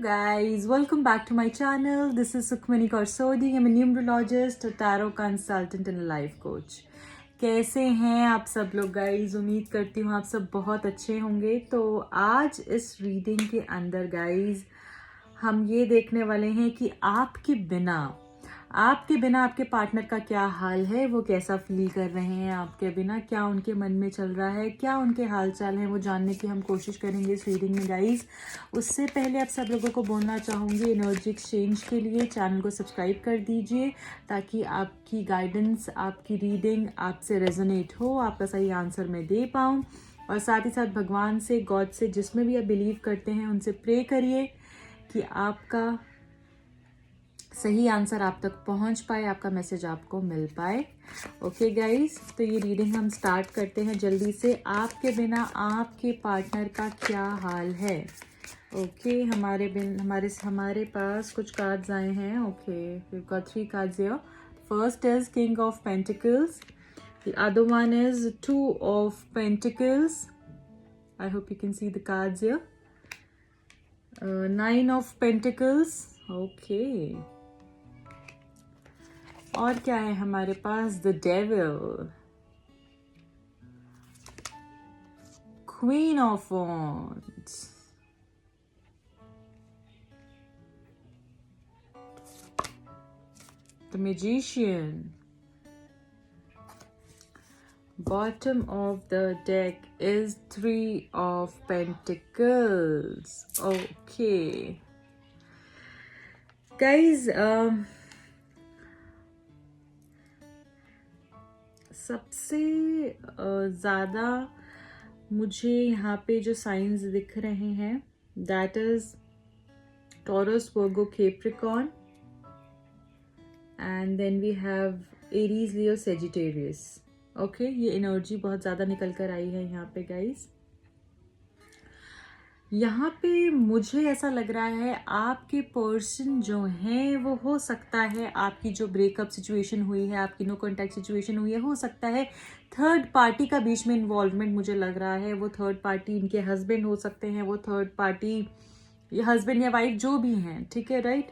guys, welcome back to my channel. This is Sukhmani Karsodi. I'm a numerologist, a tarot consultant and a life coach. कैसे हैं आप सब लोग guys? उम्मीद करती हूँ आप सब बहुत अच्छे होंगे। तो आज इस रीडिंग के अंदर गाइज हम ये देखने वाले हैं कि आपके बिना आपके पार्टनर का क्या हाल है, वो कैसा फील कर रहे हैं आपके बिना, क्या उनके मन में चल रहा है, क्या उनके हाल चाल हैं, वो जानने की हम कोशिश करेंगे इस रीडिंग में गाइज। उससे पहले आप सब लोगों को बोलना चाहूँगी एनर्जी एक्सचेंज के लिए चैनल को सब्सक्राइब कर दीजिए ताकि आपकी गाइडेंस, आपकी रीडिंग आपसे रेजोनेट हो, आपका सही आंसर मैं दे पाऊँ। और साथ ही साथ भगवान से, गॉड से, जिसमें भी आप बिलीव करते हैं उनसे प्रे करिए कि आपका सही आंसर आप तक पहुंच पाए, आपका मैसेज आपको मिल पाए। ओके गाइस, तो ये रीडिंग हम स्टार्ट करते हैं जल्दी से। आपके बिना आपके पार्टनर का क्या हाल है? ओके, हमारे पास कुछ कार्ड्स आए हैं। Okay, we got 3 cards here. First is King of Pentacles. The other one is 2 of Pentacles. I hope you can see the cards here. 9 of Pentacles. Okay. और क्या है हमारे पास? The Devil, Queen of Wands, the Magician, bottom of the deck is 3 of Pentacles. Okay guys, सबसे ज़्यादा मुझे यहाँ पे जो साइंस दिख रहे हैं that is Taurus, Virgo, Capricorn and then we have Aries, Leo, Sagittarius. Okay, ये एनर्जी बहुत ज़्यादा निकल कर आई है यहाँ पे गाइस। यहाँ पे मुझे ऐसा लग रहा है आपके पर्सन जो हैं वो हो सकता है आपकी जो ब्रेकअप सिचुएशन हुई है, आपकी नो कॉन्टैक्ट सिचुएशन हुई है, हो सकता है थर्ड पार्टी का बीच में इन्वॉल्वमेंट मुझे लग रहा है। वो थर्ड पार्टी इनके हस्बैंड हो सकते हैं, वो थर्ड पार्टी ये हस्बैंड या वाइफ जो भी हैं, ठीक है, राइट।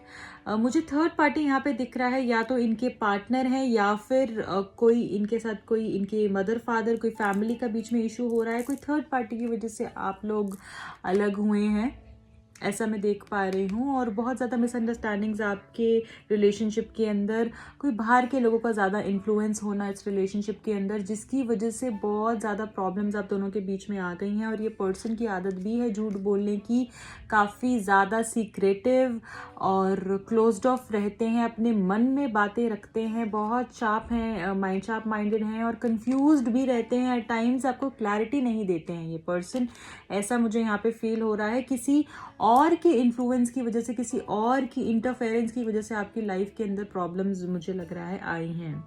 मुझे थर्ड पार्टी यहाँ पे दिख रहा है, या तो इनके पार्टनर हैं या फिर कोई इनके साथ, कोई इनके मदर फादर, कोई फैमिली का बीच में इशू हो रहा है, कोई थर्ड पार्टी की वजह से आप लोग अलग हुए हैं, ऐसा मैं देख पा रही हूँ। और बहुत ज़्यादा मिसअंडरस्टैंडिंग्स आपके रिलेशनशिप के अंदर, कोई बाहर के लोगों का ज़्यादा इन्फ्लुएंस होना इस रिलेशनशिप के अंदर, जिसकी वजह से बहुत ज़्यादा प्रॉब्लम्स आप दोनों के बीच में आ गई हैं। और ये पर्सन की आदत भी है झूठ बोलने की, काफ़ी ज़्यादा सीक्रेटिव और क्लोज्ड ऑफ रहते हैं, अपने मन में बातें रखते हैं, बहुत शार्प हैं, शार्प माइंडेड हैं और कंफ्यूज्ड भी रहते हैं। एट टाइम्स आपको क्लैरिटी नहीं देते हैं ये पर्सन, ऐसा मुझे यहाँ पे फील हो रहा है। किसी और के इन्फ्लुएंस की वजह से, किसी और की इंटरफेरेंस की वजह से आपकी लाइफ के अंदर प्रॉब्लम्स मुझे लग रहा है आई हैं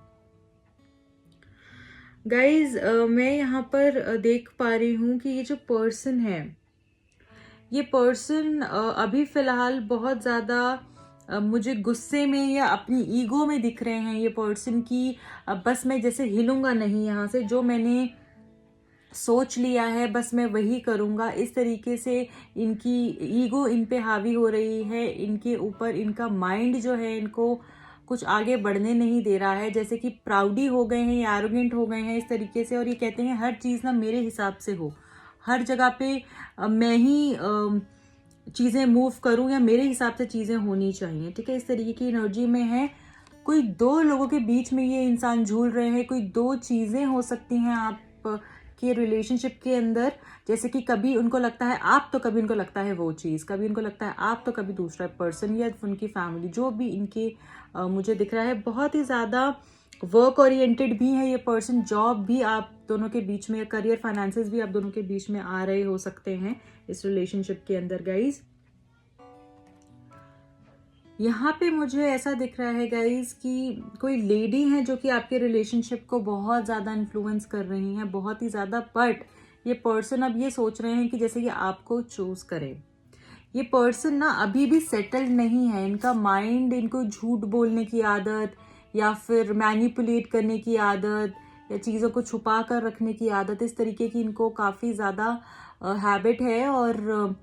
गाइज। मैं यहाँ पर देख पा रही हूँ कि ये जो पर्सन है, ये पर्सन अभी फिलहाल बहुत ज़्यादा मुझे गुस्से में या अपनी ईगो में दिख रहे हैं ये पर्सन की। बस मैं जैसे हिलूंगा नहीं यहाँ से, जो मैंने सोच लिया है बस मैं वही करूँगा, इस तरीके से इनकी ईगो इन पे हावी हो रही है, इनके ऊपर इनका माइंड जो है इनको कुछ आगे बढ़ने नहीं दे रहा है, जैसे कि प्राउडी हो गए हैं या एरोगेंट हो गए हैं इस तरीके से। और ये कहते हैं हर चीज़ ना मेरे हिसाब से हो, हर जगह पे मैं ही चीज़ें मूव करूँ या मेरे हिसाब से चीज़ें होनी चाहिए, ठीक है, इस तरीके की एनर्जी में है। कोई दो लोगों के बीच में ये इंसान झूल रहे हैं, कोई दो चीज़ें हो सकती हैं आप के रिलेशनशिप के अंदर, जैसे कि कभी उनको लगता है आप, तो कभी उनको लगता है वो चीज़, कभी उनको लगता है आप, तो कभी दूसरा पर्सन या उनकी फैमिली, जो भी इनके मुझे दिख रहा है। बहुत ही ज़्यादा वर्क ओरिएंटेड भी है ये पर्सन, जॉब भी आप दोनों के बीच में, करियर, फाइनेंसेस भी आप दोनों के बीच में आ रहे हो सकते हैं इस रिलेशनशिप के अंदर गाइज। यहाँ पे मुझे ऐसा दिख रहा है गाइज कि कोई लेडी है जो कि आपके रिलेशनशिप को बहुत ज़्यादा इन्फ्लुएंस कर रही हैं, बहुत ही ज़्यादा। बट ये पर्सन अब ये सोच रहे हैं कि जैसे कि आपको चूज करे। ये पर्सन ना अभी भी सेटल्ड नहीं है, इनका माइंड, इनको झूठ बोलने की आदत या फिर मैनिपुलेट करने की आदत या चीज़ों को छुपा कर रखने की आदत, इस तरीके की इनको काफ़ी ज़्यादा हैबिट है। और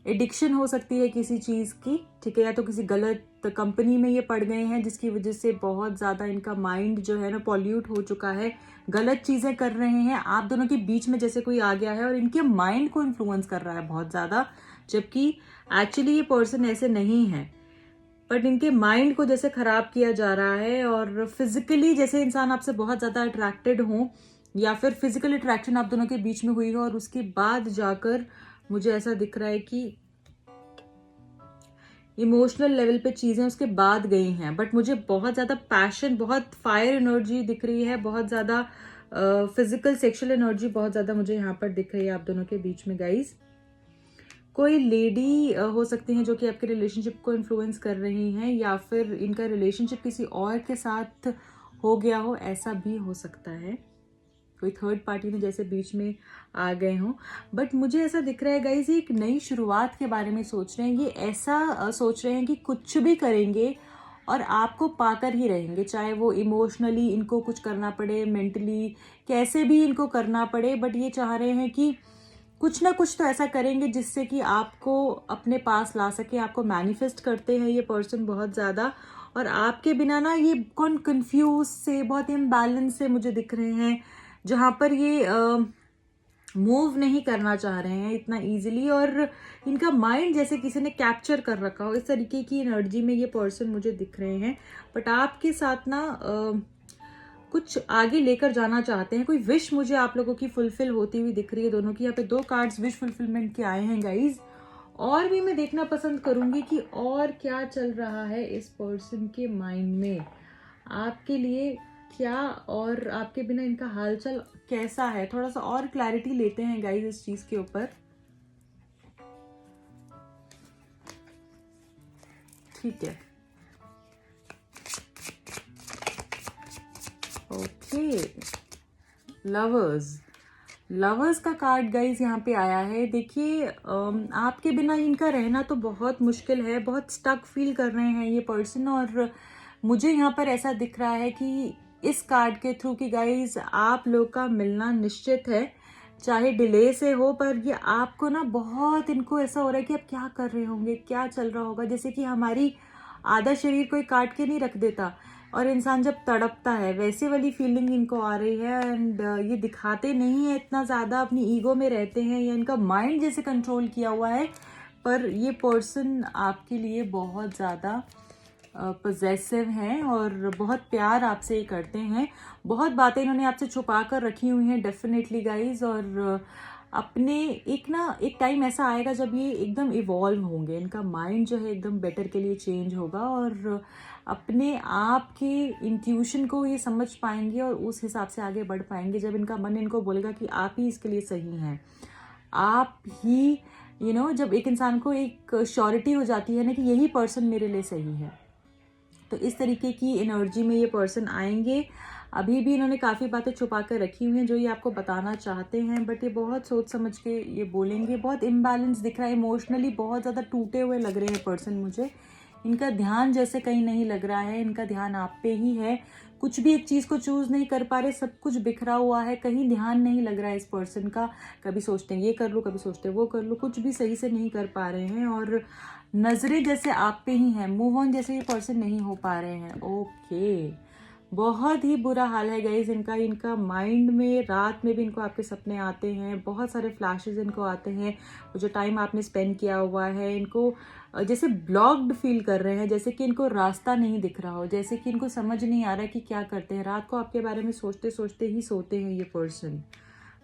एडिक्शन हो सकती है किसी चीज़ की, ठीक है, या तो किसी गलत कंपनी में ये पड़ गए हैं जिसकी वजह से बहुत ज़्यादा इनका माइंड जो है ना पॉल्यूट हो चुका है, गलत चीज़ें कर रहे हैं। आप दोनों के बीच में जैसे कोई आ गया है और इनके माइंड को इन्फ्लुएंस कर रहा है बहुत ज़्यादा, जबकि एक्चुअली ये पर्सन ऐसे नहीं है, बट इनके माइंड को जैसे खराब किया जा रहा है। और फिजिकली जैसे इंसान आपसे बहुत ज़्यादा अट्रैक्टेड हो, या फिर फिजिकल अट्रैक्शन आप दोनों के बीच में हुई हो और उसके बाद जाकर मुझे ऐसा दिख रहा है कि इमोशनल लेवल पे चीजें उसके बाद गई हैं, बट मुझे बहुत ज्यादा पैशन, बहुत फायर एनर्जी दिख रही है, बहुत ज्यादा फिजिकल सेक्सुअल एनर्जी बहुत ज्यादा मुझे यहाँ पर दिख रही है आप दोनों के बीच में गाइज। कोई लेडी हो सकती हैं जो कि आपके रिलेशनशिप को इन्फ्लुएंस कर रही हैं, या फिर इनका रिलेशनशिप किसी और के साथ हो गया हो, ऐसा भी हो सकता है। कोई थर्ड पार्टी में जैसे बीच में आ गए हों, बट मुझे ऐसा दिख रहा है गाइज ये एक नई शुरुआत के बारे में सोच रहे हैं। ये ऐसा सोच रहे हैं कि कुछ भी करेंगे और आपको पाकर ही रहेंगे, चाहे वो इमोशनली इनको कुछ करना पड़े, मेंटली कैसे भी इनको करना पड़े, बट ये चाह रहे हैं कि कुछ ना कुछ तो ऐसा करेंगे जिससे कि आपको अपने पास ला सके। आपको मैनिफेस्ट करते हैं ये पर्सन बहुत ज़्यादा, और आपके बिना ना ये कंफ्यूज से, बहुत इम्बैलेंस से मुझे दिख रहे हैं, जहाँ पर ये मूव नहीं करना चाह रहे हैं इतना इजीली, और इनका माइंड जैसे किसी ने कैप्चर कर रखा हो, इस तरीके की एनर्जी में ये पर्सन मुझे दिख रहे हैं। बट आपके साथ ना कुछ आगे लेकर जाना चाहते हैं। कोई विश मुझे आप लोगों की फुलफिल होती हुई दिख रही है दोनों की। यहाँ पे 2 कार्ड्स विश फुलफिलमेंट के आए हैं गाइज, और भी मैं देखना पसंद करूंगी कि और क्या चल रहा है इस पर्सन के माइंड में आपके लिए, क्या और आपके बिना इनका हालचाल कैसा है। थोड़ा सा और क्लैरिटी लेते हैं गाइज इस चीज के ऊपर। ठीक है, ओके, लवर्स का कार्ड गाइज यहाँ पे आया है। देखिए आपके बिना इनका रहना तो बहुत मुश्किल है, बहुत स्टक फील कर रहे हैं ये पर्सन, और मुझे यहाँ पर ऐसा दिख रहा है कि इस कार्ड के थ्रू कि गाइज आप लोग का मिलना निश्चित है, चाहे डिले से हो, पर ये आपको ना बहुत, इनको ऐसा हो रहा है कि आप क्या कर रहे होंगे, क्या चल रहा होगा, जैसे कि हमारी आधा शरीर कोई काट के नहीं रख देता और इंसान जब तड़पता है, वैसे वाली फीलिंग इनको आ रही है। एंड ये दिखाते नहीं है इतना ज़्यादा, अपनी ईगो में रहते हैं, या इनका माइंड जैसे कंट्रोल किया हुआ है, पर ये पर्सन आपके लिए बहुत ज़्यादा पॉजेसिव हैं और बहुत प्यार आपसे ये करते हैं। बहुत बातें इन्होंने आपसे छुपा कर रखी हुई हैं डेफिनेटली गाइज, और अपने एक टाइम ऐसा आएगा जब ये एकदम इवॉल्व होंगे, इनका माइंड जो है एकदम बेटर के लिए चेंज होगा, और अपने आप के इंट्यूशन को ये समझ पाएंगे और उस हिसाब से आगे बढ़ पाएंगे। जब इनका मन इनको बोलेगा कि आप ही इसके लिए सही हैं, आप ही जब एक इंसान को एक श्योरिटी हो जाती है ना कि यही पर्सन मेरे लिए सही है, तो इस तरीके की एनर्जी में ये पर्सन आएंगे। अभी भी इन्होंने काफ़ी बातें छुपा कर रखी हुई हैं जो ये आपको बताना चाहते हैं, बट ये बहुत सोच समझ के ये बोलेंगे। बहुत इम्बैलेंस दिख रहा है, इमोशनली बहुत ज़्यादा टूटे हुए लग रहे हैं पर्सन मुझे। इनका ध्यान जैसे कहीं नहीं लग रहा है, इनका ध्यान आप पे ही है, कुछ भी एक चीज़ को चूज़ नहीं कर पा रहे, सब कुछ बिखरा हुआ है, कहीं ध्यान नहीं लग रहा है इस पर्सन का। कभी सोचते हैं ये कर लूँ, कभी सोचते हैं वो कर लूँ, कुछ भी सही से नहीं कर पा रहे हैं, और नज़रें जैसे आप पे ही हैं, मूव ऑन जैसे ये पर्सन नहीं हो पा रहे हैं। ओके, बहुत ही बुरा हाल है गाइज इनका माइंड में रात में भी इनको आपके सपने आते हैं, बहुत सारे फ्लैशेस इनको आते हैं। वो जो टाइम आपने स्पेंड किया हुआ है, इनको जैसे ब्लॉक्ड फील कर रहे हैं, जैसे कि इनको रास्ता नहीं दिख रहा हो, जैसे कि इनको समझ नहीं आ रहा है कि क्या करते हैं। रात को आपके बारे में सोचते सोचते ही सोते हैं ये पर्सन।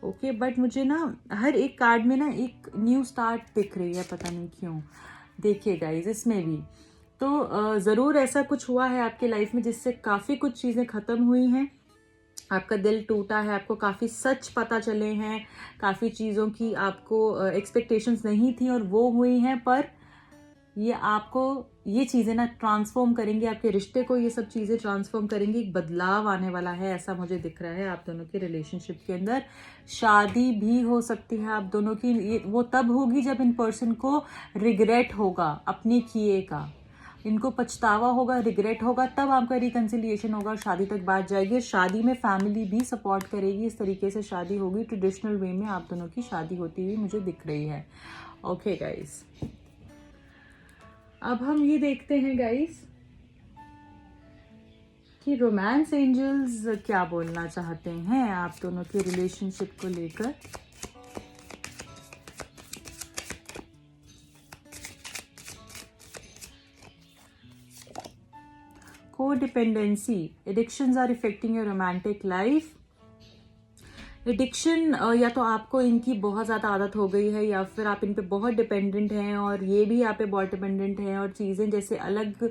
ओके, बट मुझे ना हर एक कार्ड में ना एक न्यू स्टार्ट दिख रही है, पता नहीं क्यों। देखिए गाइज, इसमें भी तो ज़रूर ऐसा कुछ हुआ है आपके लाइफ में जिससे काफ़ी कुछ चीज़ें ख़त्म हुई हैं, आपका दिल टूटा है, आपको काफ़ी सच पता चले हैं, काफ़ी चीज़ों की आपको एक्सपेक्टेशंस नहीं थी और वो हुई हैं, पर ये आपको ये चीज़ें ना ट्रांसफॉर्म करेंगी, आपके रिश्ते को ये सब चीज़ें ट्रांसफॉर्म करेंगी। एक बदलाव आने वाला है, ऐसा मुझे दिख रहा है आप दोनों के रिलेशनशिप के अंदर। शादी भी हो सकती है आप दोनों की, ये वो तब होगी जब इन पर्सन को रिग्रेट होगा अपने किए का, इनको पछतावा होगा, रिग्रेट होगा, तब आपका रिकन्सिलिएशन होगा, शादी तक बात जाएगी। शादी में फैमिली भी सपोर्ट करेगी, इस तरीके से शादी होगी, ट्रेडिशनल वे में आप दोनों की शादी होती हुई मुझे दिख रही है। ओके गाइस, अब हम ये देखते हैं गाइस कि रोमांस एंजल्स क्या बोलना चाहते हैं आप दोनों के रिलेशनशिप को लेकर। Codependency, addictions are affecting your romantic life. Addiction या तो आपको इनकी बहुत ज़्यादा आदत हो गई है या फिर आप इन पे बहुत डिपेंडेंट हैं और ये भी आप पे बहुत डिपेंडेंट हैं, और चीज़ें जैसे अलग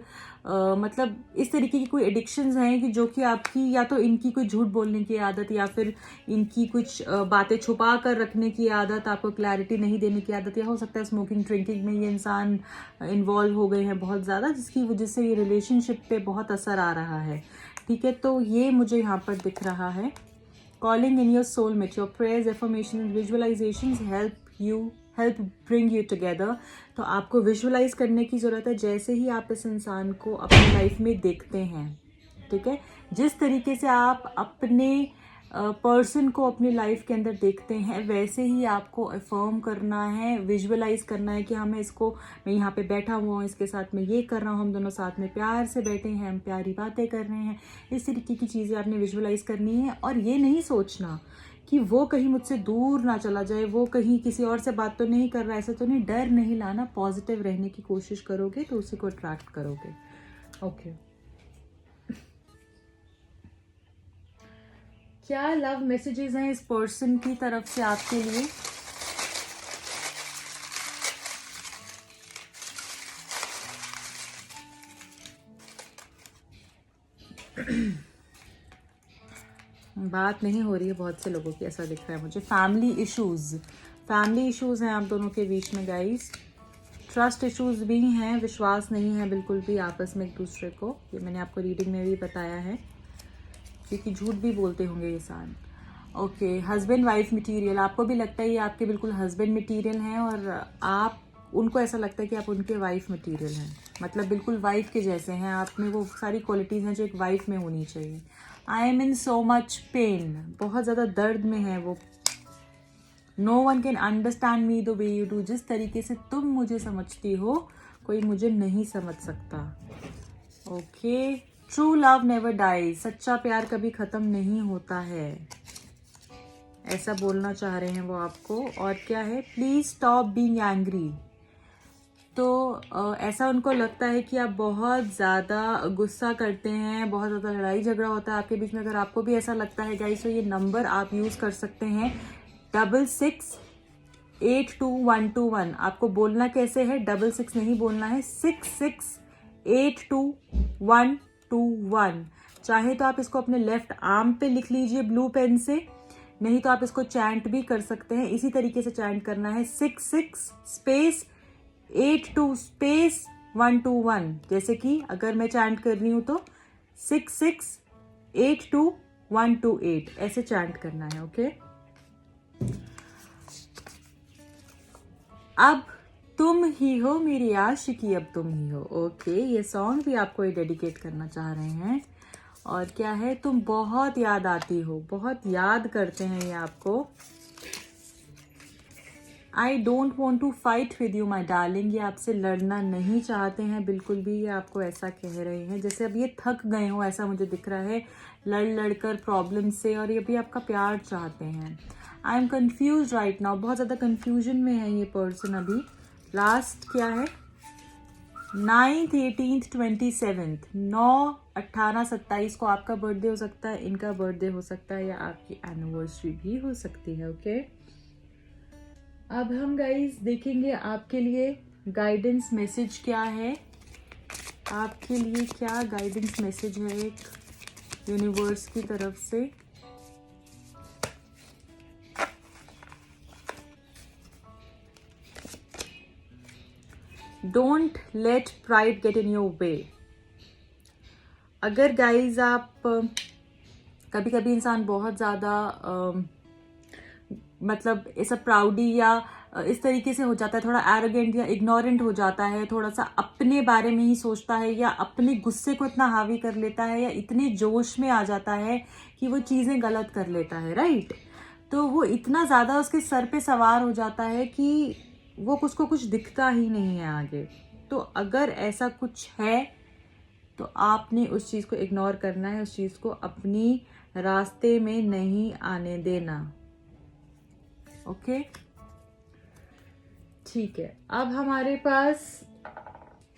मतलब इस तरीके की कोई एडिक्शंस हैं कि जो कि आपकी या तो इनकी कोई झूठ बोलने की आदत या फिर इनकी कुछ बातें छुपा कर रखने की आदत, आपको क्लैरिटी नहीं देने की आदत, या हो सकता है स्मोकिंग ड्रिंकिंग में ये इंसान इन्वॉल्व हो गए हैं बहुत ज़्यादा, जिसकी वजह से ये रिलेशनशिप पे बहुत असर आ रहा है। ठीक है, तो ये मुझे यहाँ पर दिख रहा है। Calling in your soulmate, your prayers, affirmations and visualizations help bring you together। तो आपको विजुअलाइज करने की ज़रूरत है जैसे ही आप इस इंसान को अपनी लाइफ में देखते हैं। ठीक है, जिस तरीके से आप अपने पर्सन को अपनी लाइफ के अंदर देखते हैं वैसे ही आपको अफर्म करना है, विजुअलाइज करना है कि हाँ मैं इसको, मैं यहाँ पे बैठा हुआ हूँ, इसके साथ मैं ये कर रहा हूँ, हम दोनों साथ में प्यार से बैठे हैं, हम प्यारी बातें कर रहे हैं। इस तरीके की चीज़ें आपने विजुअलाइज करनी है, और ये नहीं सोचना कि वो कहीं मुझसे दूर ना चला जाए, वो कहीं किसी और से बात तो नहीं कर रहा है, ऐसा तो नहीं। डर नहीं लाना, पॉजिटिव रहने की कोशिश करोगे तो उसी को अट्रैक्ट करोगे। ओके, क्या लव मैसेजेस हैं इस पर्सन की तरफ से आपके लिए? बात नहीं हो रही है बहुत से लोगों की, ऐसा दिख रहा है मुझे। फैमिली इश्यूज हैं आप दोनों के बीच में गाइस। ट्रस्ट इश्यूज भी हैं, विश्वास नहीं है बिल्कुल भी आपस में एक दूसरे को, ये मैंने आपको रीडिंग में भी बताया है, क्योंकि झूठ भी बोलते होंगे इंसान। ओके, हस्बैंड वाइफ मटेरियल, आपको भी लगता है ये आपके बिल्कुल हस्बैंड मटेरियल हैं और आप उनको ऐसा लगता है कि आप उनके वाइफ मटेरियल हैं, मतलब बिल्कुल वाइफ के जैसे हैं। आप में वो सारी क्वालिटीज़ हैं जो एक वाइफ में होनी चाहिए। I am in so much pain, बहुत ज़्यादा दर्द में है वो। No one can understand me the way you do, जिस तरीके से तुम मुझे समझती हो कोई मुझे नहीं समझ सकता। Okay, true love never dies, सच्चा प्यार कभी ख़त्म नहीं होता है, ऐसा बोलना चाह रहे हैं वो आपको। और क्या है, प्लीज़ स्टॉप बीइंग एंग्री। तो ऐसा उनको लगता है कि आप बहुत ज़्यादा गुस्सा करते हैं, बहुत ज़्यादा लड़ाई झगड़ा होता है आपके बीच में। अगर आपको भी ऐसा लगता है गाइस तो ये नंबर आप यूज़ कर सकते हैं 66821221। आपको बोलना कैसे है, 66 नहीं बोलना है, 66821221। चाहे तो आप इसको अपने लेफ्ट आर्म पे लिख लीजिए ब्लू पेन से, नहीं तो आप इसको चैंट भी कर सकते हैं। इसी तरीके से चैंट करना है 66 स्पेस 82 स्पेस 121। जैसे कि अगर मैं चैंट कर रही हूं तो 66821228 ऐसे चैंट करना है। ओके, अब तुम ही हो मेरी आशिकी, अब तुम ही हो। ओके, ये सॉन्ग भी आपको ये डेडिकेट करना चाह रहे हैं। और क्या है, तुम बहुत याद आती हो, बहुत याद करते हैं ये आपको। I don't want to fight with you my darling, ये आपसे लड़ना नहीं चाहते हैं बिल्कुल भी, ये आपको ऐसा कह रहे हैं जैसे अब ये थक गए हो, ऐसा मुझे दिख रहा है लड़ कर प्रॉब्लम से, और ये भी आपका प्यार चाहते हैं। I am confuse right now, बहुत ज़्यादा कन्फ्यूजन में है ये पर्सन अभी। लास्ट क्या है, 9th 18th 27th, 9, 18, 27 को आपका बर्थडे हो सकता है, इनका बर्थडे हो सकता है, या आपकी एनिवर्सरी भी हो सकती है। ओके, अब हम गाइस देखेंगे आपके लिए गाइडेंस मैसेज क्या है, आपके लिए क्या गाइडेंस मैसेज है एक यूनिवर्स की तरफ से। Don't let pride get in your way. अगर गाइज आप कभी कभी इंसान बहुत ज़्यादा मतलब ऐसा प्राउडी या इस तरीके से हो जाता है, थोड़ा एरोगेंट या इग्नोरेंट हो जाता है, थोड़ा सा अपने बारे में ही सोचता है, या अपने गुस्से को इतना हावी कर लेता है, या इतने जोश में आ जाता है कि वो चीज़ें गलत कर लेता है, राइट। तो वो इतना ज़्यादा उसके सर पे सवार हो जाता है कि वो उसको कुछ दिखता ही नहीं है आगे। तो अगर ऐसा कुछ है तो आपने उस चीज़ को इग्नोर करना है, उस चीज़ को अपनी रास्ते में नहीं आने देना। ओके, ठीक है। अब हमारे पास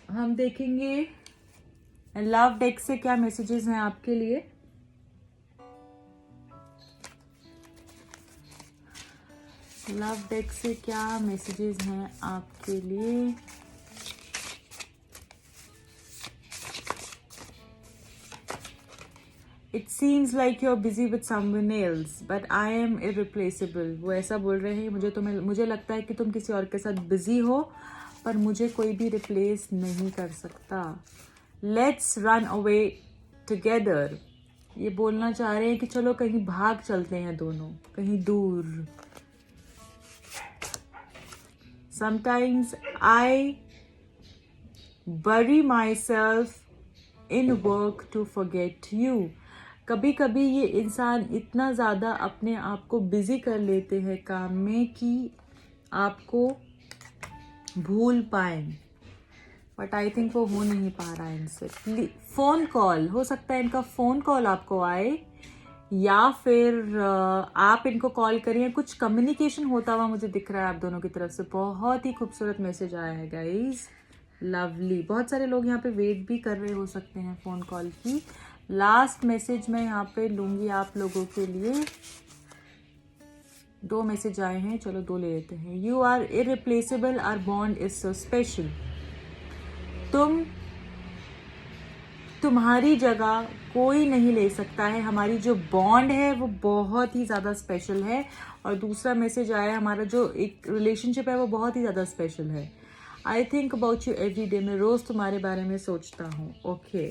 हम देखेंगे लव डेक से क्या मैसेजेस हैं आपके लिए। लव डेक से क्या मैसेजेस हैं आपके लिए। It seems like you are busy with someone else but I am irreplaceable. वो ऐसा बोल रहे हैं, मुझे लगता है कि तुम किसी और के साथ बिजी हो, पर मुझे कोई भी रिप्लेस नहीं कर सकता। Let's run away together. ये बोलना चाह रहे हैं कि चलो कहीं भाग चलते हैं दोनों, कहीं दूर। Sometimes I bury myself in work to forget you. कभी कभी ये इंसान इतना ज़्यादा अपने आप को बिजी कर लेते हैं काम में कि आपको भूल पाए, बट आई थिंक वो हो नहीं पा रहा है इनसे। फ़ोन कॉल हो सकता है, इनका फ़ोन कॉल आपको आए या फिर आप इनको कॉल करिए। कुछ कम्युनिकेशन होता हुआ मुझे दिख रहा है आप दोनों की तरफ से। बहुत ही खूबसूरत मैसेज आया है गाइज, लवली। बहुत सारे लोग यहाँ पे वेट भी कर रहे हो सकते हैं फ़ोन कॉल की। लास्ट मैसेज मैं यहाँ पे लूँगी आप लोगों के लिए। 2 मैसेज आए हैं, चलो 2 ले लेते हैं। You are irreplaceable, our bond is so special. तुम्हारी जगह कोई नहीं ले सकता है, हमारी जो बॉन्ड है वो बहुत ही ज़्यादा स्पेशल है। और दूसरा मैसेज आया, हमारा जो एक रिलेशनशिप है वो बहुत ही ज़्यादा स्पेशल है। I think about you every day, मैं रोज़ तुम्हारे बारे में सोचता हूँ। ओके,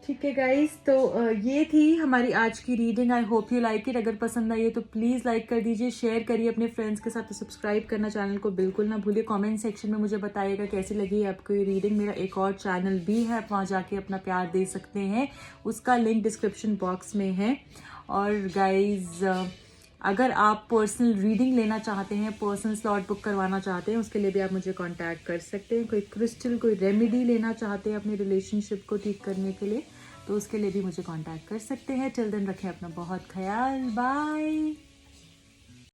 ठीक है गाइस, तो ये थी हमारी आज की reading. I hope you like it. अगर पसंद आई है तो प्लीज़ लाइक कर दीजिए, शेयर करिए अपने फ्रेंड्स के साथ। तो सब्सक्राइब करना चैनल को बिल्कुल ना भूलिए। कमेंट सेक्शन में मुझे बताइएगा कैसी लगी है आपको ये रीडिंग। मेरा एक और चैनल भी है, आप वहाँ जाके अपना प्यार दे सकते हैं, उसका लिंक डिस्क्रिप्शन बॉक्स में है। और गाइज अगर आप पर्सनल रीडिंग लेना चाहते हैं, पर्सनल स्लॉट बुक करवाना चाहते हैं, उसके लिए भी आप मुझे कांटेक्ट कर सकते हैं। कोई क्रिस्टल, कोई रेमेडी लेना चाहते हैं अपने रिलेशनशिप को ठीक करने के लिए, तो उसके लिए भी मुझे कांटेक्ट कर सकते हैं। टिल देन रखें अपना बहुत ख्याल। बाय।